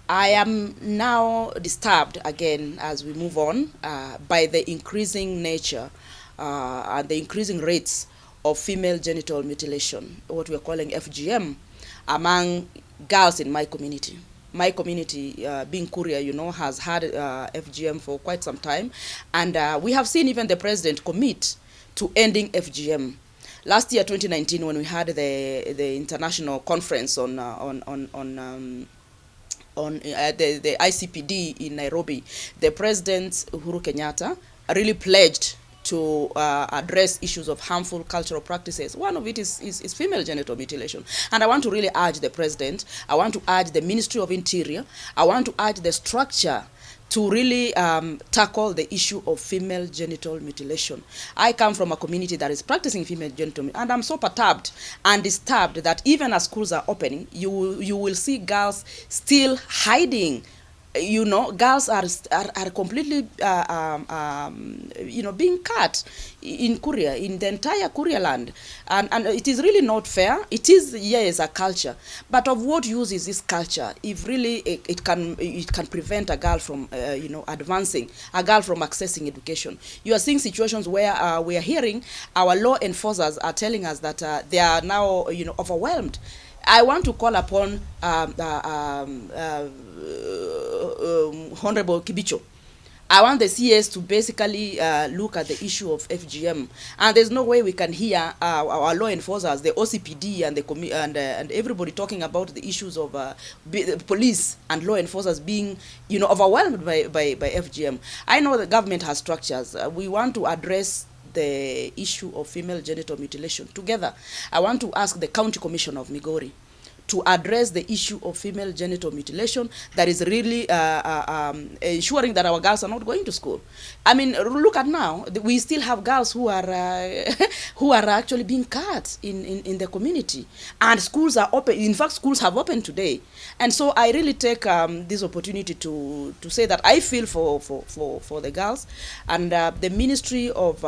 I am now disturbed again as we move on by the increasing nature and the increasing rates of female genital mutilation, what we are calling FGM, among girls in my community. My community, being Kuria, has had FGM for quite some time, and we have seen even the president commit to ending FGM. Last year, 2019, when we had the international conference on the ICPD in Nairobi, the President Uhuru Kenyatta really pledged to address issues of harmful cultural practices. One of it is female genital mutilation. And I want to really urge the President, I want to urge the Ministry of Interior, I want to urge the structure to really tackle the issue of female genital mutilation. I come from a community that is practicing female genital mutilation, and I'm so perturbed and disturbed that even as schools are opening, you will see girls still hiding. Girls are completely, being cut in Kuria, in the entire Kuria land. And it is really not fair. It is, yes, a culture. But of what use is this culture if really it can prevent a girl from, advancing, a girl from accessing education? You are seeing situations where we are hearing our law enforcers are telling us that they are now, overwhelmed. I want to call upon Honorable Kibicho. I want the CS to basically look at the issue of FGM, and there's no way we can hear our law enforcers, the OCPD, and and everybody talking about the issues of police and law enforcers being, overwhelmed by FGM. I know the government has structures. We want to address the issue of female genital mutilation together. I want to ask the County Commission of Migori to address the issue of female genital mutilation that is really ensuring that our girls are not going to school. I mean, look at now, we still have girls who are who are actually being cut in the community, and schools are open. In fact, schools have opened today, and so I really take this opportunity to say that I feel for the girls, and the Ministry of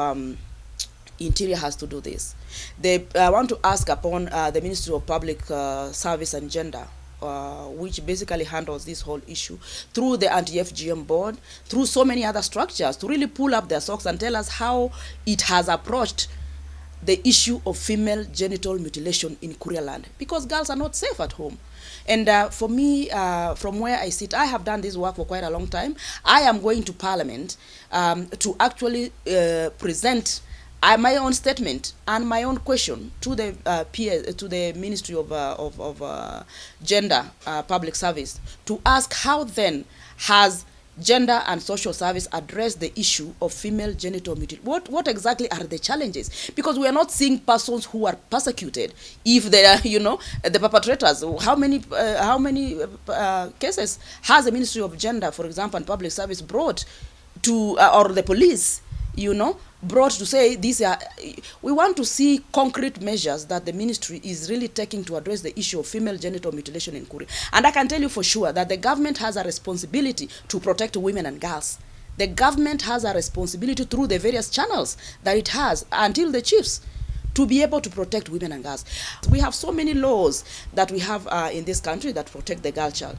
Interior has to do this. I want to ask upon the Ministry of Public Service and Gender, which basically handles this whole issue, through the Anti-FGM Board, through so many other structures, to really pull up their socks and tell us how it has approached the issue of female genital mutilation in Kuria land, because girls are not safe at home. And for me, from where I sit, I have done this work for quite a long time. I am going to Parliament to actually present my own statement and my own question to the to the Ministry of Gender, Public Service, to ask how then has Gender and Social Service addressed the issue of female genital mutilation. What exactly are the challenges? Because we are not seeing persons who are persecuted. If they are, the perpetrators, how many cases has the Ministry of Gender, for example, and Public Service brought to, or the police, brought to say these are, we want to see concrete measures that the ministry is really taking to address the issue of female genital mutilation in Kuria. And I can tell you for sure that the government has a responsibility to protect women and girls. The government has a responsibility through the various channels that it has until the chiefs to be able to protect women and girls. We have so many laws that we have in this country that protect the girl child.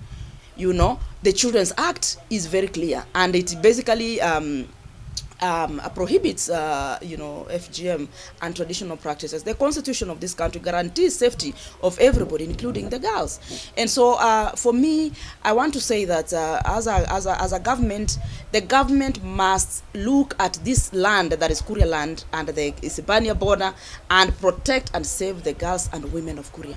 The Children's Act is very clear, and it basically prohibits, FGM and traditional practices. The Constitution of this country guarantees safety of everybody, including the girls. And so, for me, I want to say that as a government, the government must look at this land that is Kuria land and the Isibania border and protect and save the girls and women of Kuria.